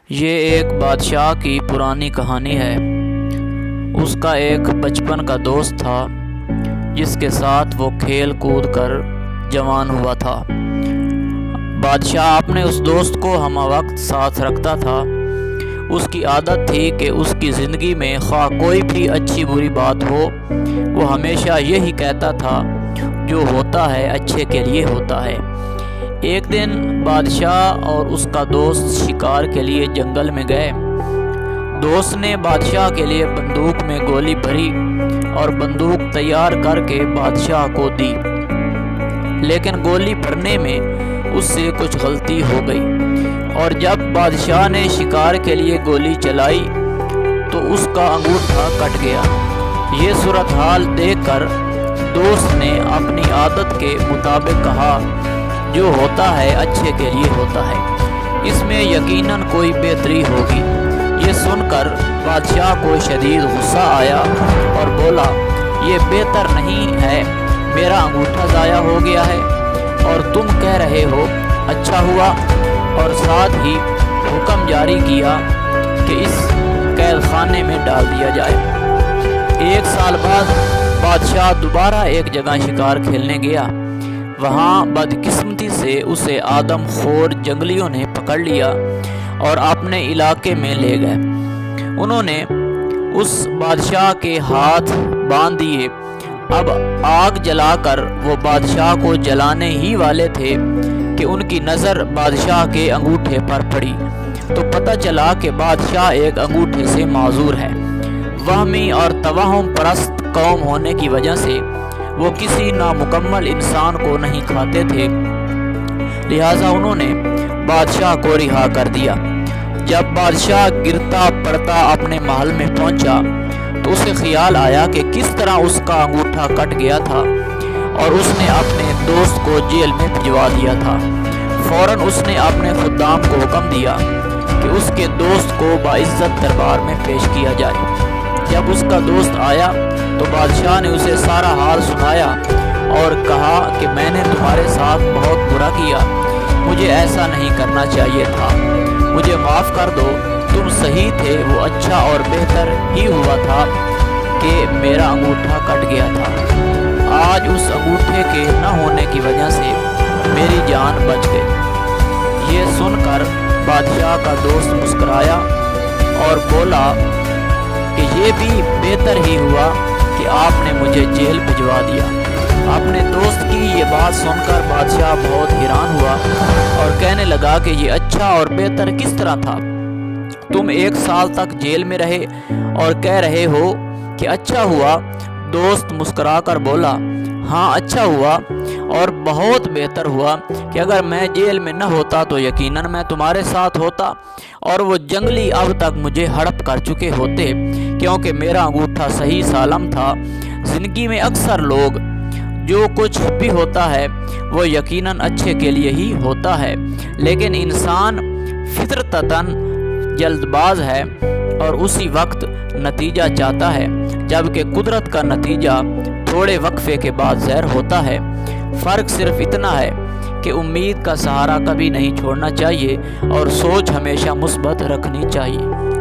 یہ ایک بادشاہ کی پرانی کہانی ہے۔ اس کا ایک بچپن کا دوست تھا جس کے ساتھ وہ کھیل کود کر جوان ہوا تھا۔ بادشاہ اپنے اس دوست کو ہمہ وقت ساتھ رکھتا تھا۔ اس کی عادت تھی کہ اس کی زندگی میں خواہ کوئی بھی اچھی بری بات ہو، وہ ہمیشہ یہی کہتا تھا، جو ہوتا ہے اچھے کے لیے ہوتا ہے۔ ایک دن بادشاہ اور اس کا دوست شکار کے لیے جنگل میں گئے۔ دوست نے بادشاہ کے لیے بندوق میں گولی بھری اور بندوق تیار کر کے بادشاہ کو دی، لیکن گولی بھرنے میں اس سے کچھ غلطی ہو گئی، اور جب بادشاہ نے شکار کے لیے گولی چلائی تو اس کا انگوٹھا کٹ گیا۔ یہ صورتحال دیکھ کر دوست نے اپنی عادت کے مطابق کہا، جو ہوتا ہے اچھے کے لیے ہوتا ہے، اس میں یقیناً کوئی بہتری ہوگی۔ یہ سن کر بادشاہ کو شدید غصہ آیا اور بولا، یہ بہتر نہیں ہے، میرا انگوٹھا ضائع ہو گیا ہے اور تم کہہ رہے ہو اچھا ہوا، اور ساتھ ہی حکم جاری کیا کہ اس قید خانے میں ڈال دیا جائے۔ ایک سال بعد بادشاہ دوبارہ ایک جگہ شکار کھیلنے گیا۔ وہاں بدقسمتی سے اسے آدم خور جنگلیوں نے پکڑ لیا اور اپنے علاقے میں لے گئے۔ انہوں نے اس بادشاہ کے ہاتھ باندھ دیے۔ اب آگ جلا کر وہ بادشاہ کو جلانے ہی والے تھے کہ ان کی نظر بادشاہ کے انگوٹھے پر پڑی، تو پتہ چلا کہ بادشاہ ایک انگوٹھے سے معذور ہے۔ وہمی اور توہم پرست قوم ہونے کی وجہ سے وہ کسی نامکمل انسان کو نہیں کھاتے تھے، لہٰذا انہوں نے بادشاہ کو رہا کر دیا۔ جب بادشاہ گرتا پڑتا اپنے محل میں پہنچا تو اسے خیال آیا کہ کس طرح اس کا انگوٹھا کٹ گیا تھا، اور اس نے اپنے دوست کو جیل میں بھجوا دیا تھا۔ فوراً اس نے اپنے خدام کو حکم دیا کہ اس کے دوست کو باعزت دربار میں پیش کیا جائے۔ جب اس کا دوست آیا تو بادشاہ نے اسے سارا حال سنایا اور کہا کہ میں نے تمہارے ساتھ بہت برا کیا، مجھے ایسا نہیں کرنا چاہیے تھا، مجھے معاف کر دو، تم صحیح تھے، وہ اچھا اور بہتر ہی ہوا تھا کہ میرا انگوٹھا کٹ گیا تھا۔ آج اس انگوٹھے کے نہ ہونے کی وجہ سے میری جان بچ گئی۔ یہ سن کر بادشاہ کا دوست مسکرایا اور بولا کہ یہ بھی بہتر ہی ہوا کہ آپ نے مجھے جیل بھجوا دیا۔ اپنے دوست کی یہ بات سن کر بادشاہ بہت حیران ہوا اور کہنے لگا کہ یہ اچھا اور بہتر کس طرح تھا؟ تم 1 سال تک جیل میں رہے اور کہہ رہے ہو کہ اچھا ہوا۔ دوست مسکرا کر بولا، ہاں اچھا ہوا اور بہت بہتر ہوا کہ اگر میں جیل میں نہ ہوتا تو یقیناً میں تمہارے ساتھ ہوتا، اور وہ جنگلی اب تک مجھے ہڑپ کر چکے ہوتے، کیونکہ میرا انگوٹھا صحیح سالم تھا۔ زندگی میں اکثر لوگ جو کچھ بھی ہوتا ہے وہ یقیناً اچھے کے لیے ہی ہوتا ہے، لیکن انسان فطرتاً جلد باز ہے اور اسی وقت نتیجہ چاہتا ہے، جبکہ قدرت کا نتیجہ تھوڑے وقفے کے بعد ظاہر ہوتا ہے۔ فرق صرف اتنا ہے کہ امید کا سہارا کبھی نہیں چھوڑنا چاہیے اور سوچ ہمیشہ مثبت رکھنی چاہیے۔